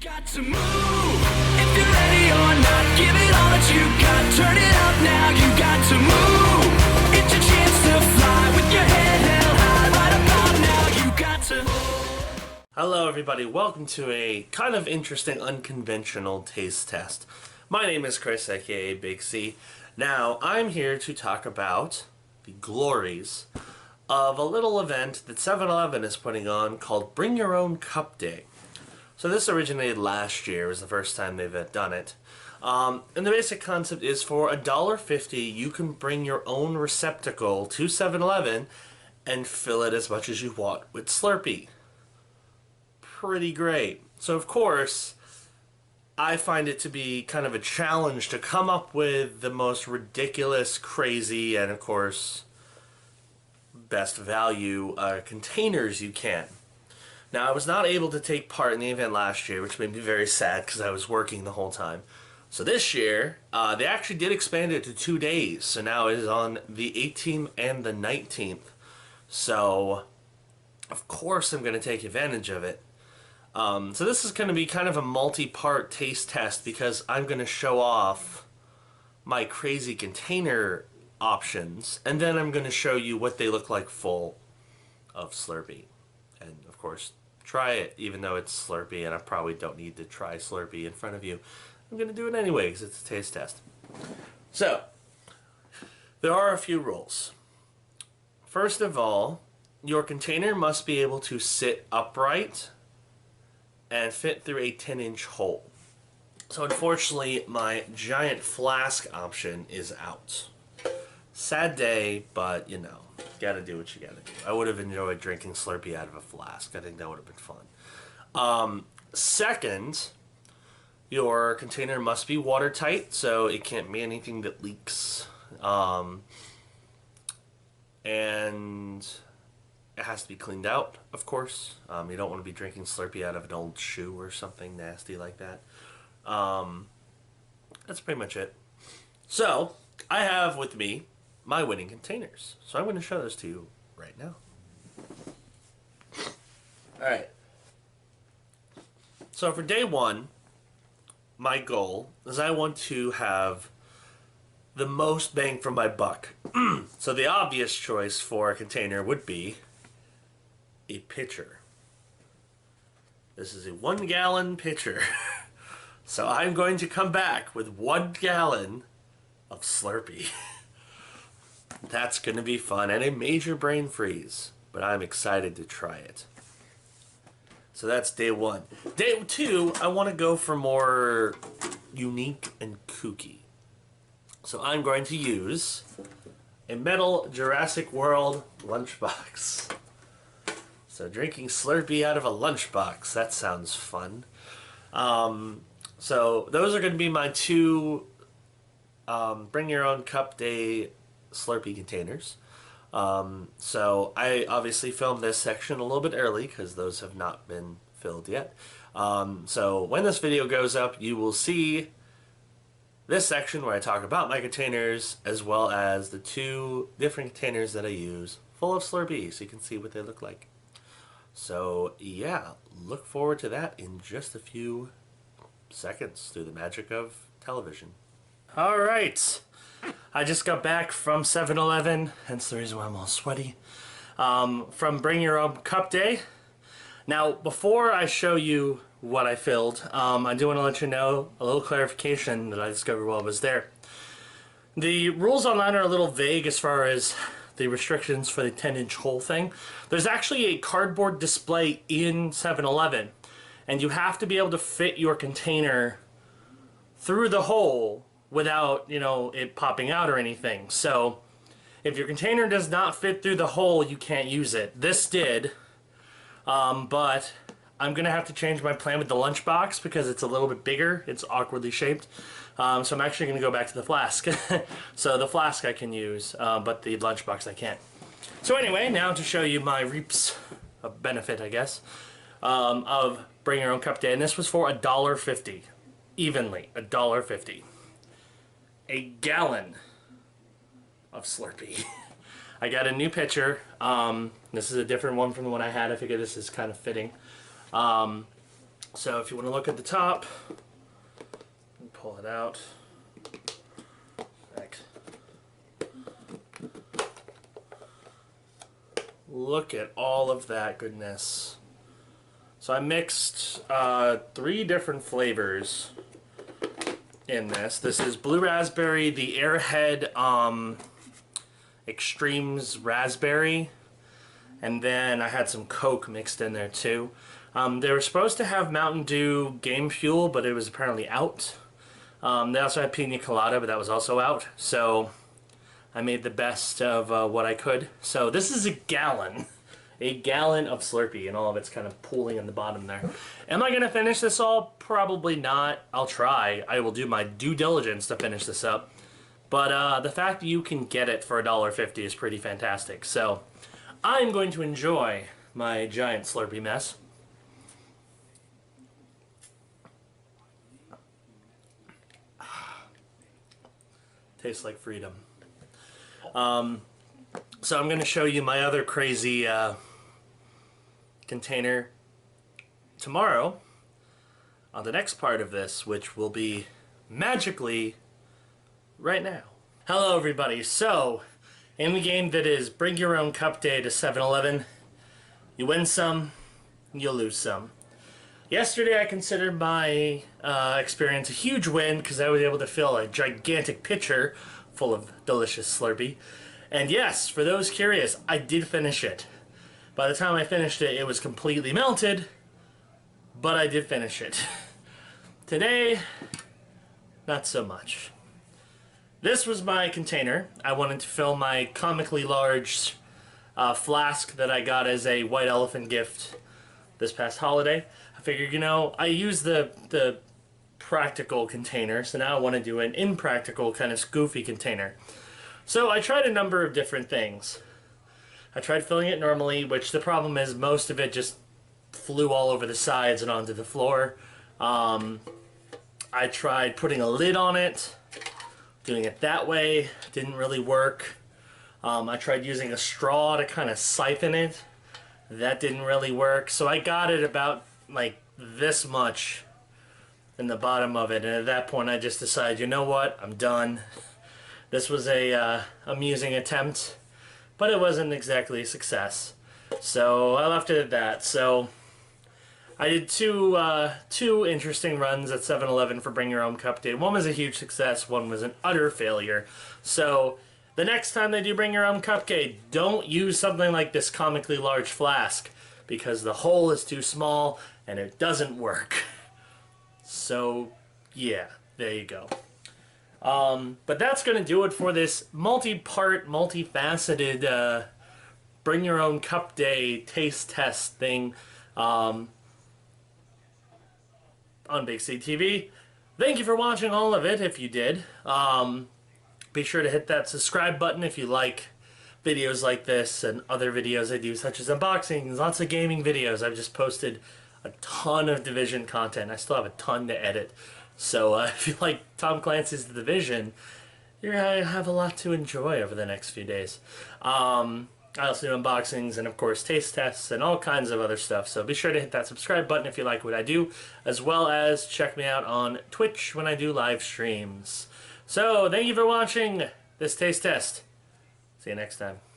got to move if you're ready or not. Give it all that you got. Turn it up now. You got to move. It's your chance to fly with your head held high. Right about now. You got to. Hello, everybody. Welcome to a kind of interesting, unconventional taste test. My name is Chris, aka Big C. Now, I'm here to talk about the glories of a little event that 7-Eleven is putting on called Bring Your Own Cup Day. So this originated last year, was the first time they've done it. And the basic concept is for $1.50, you can bring your own receptacle to 7-Eleven and fill it as much as you want with Slurpee. Pretty great. So of course, I find it to be kind of a challenge to come up with the most ridiculous, crazy, and of course, best value containers you can. Now, I was not able to take part in the event last year, which made me very sad because I was working the whole time. So this year, they actually did expand it to 2 days. So now it is on the 18th and the 19th. So, of course, I'm going to take advantage of it. So this is going to be kind of a multi-part taste test because I'm going to show off my crazy container options. And then I'm going to show you what they look like full of Slurpee. And, of course, try it, even though it's Slurpee, and I probably don't need to try Slurpee in front of you. I'm going to do it anyway, because it's a taste test. So, there are a few rules. First of all, your container must be able to sit upright and fit through a 10-inch hole. So, unfortunately, my giant flask option is out. Sad day, but, you know, gotta do what you gotta do. I would have enjoyed drinking Slurpee out of a flask. I think that would have been fun. Second, your container must be watertight, so it can't be anything that leaks. And it has to be cleaned out, of course. You don't want to be drinking Slurpee out of an old shoe or something nasty like that. That's pretty much it. So, I have with me my winning containers. So I'm going to show those to you right now. Alright. So for day one, my goal is I want to have the most bang for my buck. So the obvious choice for a container would be a pitcher. This is a 1-gallon pitcher. So I'm going to come back with 1 gallon of Slurpee. That's going to be fun and a major brain freeze, but I'm excited to try it. So that's day one. Day two, I want to go for more unique and kooky. So I'm going to use a metal Jurassic World lunchbox. So drinking Slurpee out of a lunchbox, that sounds fun. So those are going to be my two Bring Your Own Cup Day Slurpee containers. So I obviously filmed this section a little bit early because those have not been filled yet. So when this video goes up, you will see this section where I talk about my containers as well as the 2 different containers that I use full of Slurpee so you can see what they look like. So yeah, look forward to that in just a few seconds through the magic of television. Alright. I just got back from 7-Eleven, hence the reason why I'm all sweaty, from Bring Your Own Cup Day. Now, before I show you what I filled, I do want to let you know a little clarification that I discovered while I was there. The rules online are a little vague as far as the restrictions for the 10-inch hole thing. There's actually a cardboard display in 7-Eleven, and you have to be able to fit your container through the hole without, you know, it popping out or anything. So if your container does not fit through the hole, you can't use it. This did, but I'm gonna have to change my plan with the lunchbox because it's a little bit bigger. It's awkwardly shaped. So I'm actually gonna go back to the flask. So the flask I can use, but the lunchbox I can't. So anyway, now to show you my reaps of benefit, I guess, of Bring Your Own Cup Day. And this was for $1.50, evenly, $1.50. A gallon of Slurpee. I got a new pitcher. This is a different one from the one I had. I figure this is kind of fitting. So if you want to look at the top, pull it out. Look at all of that goodness. So I mixed 3 different flavors in this. This is blue raspberry, the Airhead Extremes raspberry, and then I had some Coke mixed in there too. They were supposed to have Mountain Dew Game Fuel, but it was apparently out. They also had Pina Colada, but that was also out. So I made the best of what I could. So this is a gallon of Slurpee, and all of it's kind of pooling in the bottom there. Am I going to finish this all? Probably not. I'll try. I will do my due diligence to finish this up. But the fact that you can get it for $1.50 is pretty fantastic. So I'm going to enjoy my giant Slurpee mess. Tastes like freedom. So I'm going to show you my other crazy container tomorrow on the next part of this, which will be magically right now. Hello everybody. So in the game that is Bring Your Own Cup Day to 7-Eleven, you win some, you lose some. Yesterday I considered my experience a huge win because I was able to fill a gigantic pitcher full of delicious Slurpee. And yes, for those curious, I did finish it. By the time I finished it, it was completely melted, but I did finish it. Today, not so much. This was my container. I wanted to fill my comically large flask that I got as a white elephant gift this past holiday. I figured, you know, I use the practical container, so now I want to do an impractical kind of goofy container. So I tried a number of different things. I tried filling it normally, which the problem is most of it just flew all over the sides and onto the floor. I tried putting a lid on it, doing it that way, didn't really work. I tried using a straw to kind of siphon it. That didn't really work. So I got it about like this much in the bottom of it, and at that point I just decided, you know what, I'm done. This was a amusing attempt, but it wasn't exactly a success. So I left it at that. So I did two interesting runs at 7-Eleven for Bring Your Own Cup Day. One was a huge success, one was an utter failure. So the next time they do Bring Your Own Cup Day, don't use something like this comically large flask, because the hole is too small and it doesn't work. So yeah, there you go. But that's going to do it for this multi-part, multifaceted Bring Your Own Cup Day taste test thing on BigCTV. Thank you for watching all of it, if you did. Be sure to hit that subscribe button if you like videos like this and other videos I do, such as unboxings, lots of gaming videos. I've just posted a ton of Division content. I still have a ton to edit. So if you like Tom Clancy's The Division, you're going to have a lot to enjoy over the next few days. I also do unboxings and, of course, taste tests and all kinds of other stuff. So be sure to hit that subscribe button if you like what I do, as well as check me out on Twitch when I do live streams. So thank you for watching this taste test. See you next time.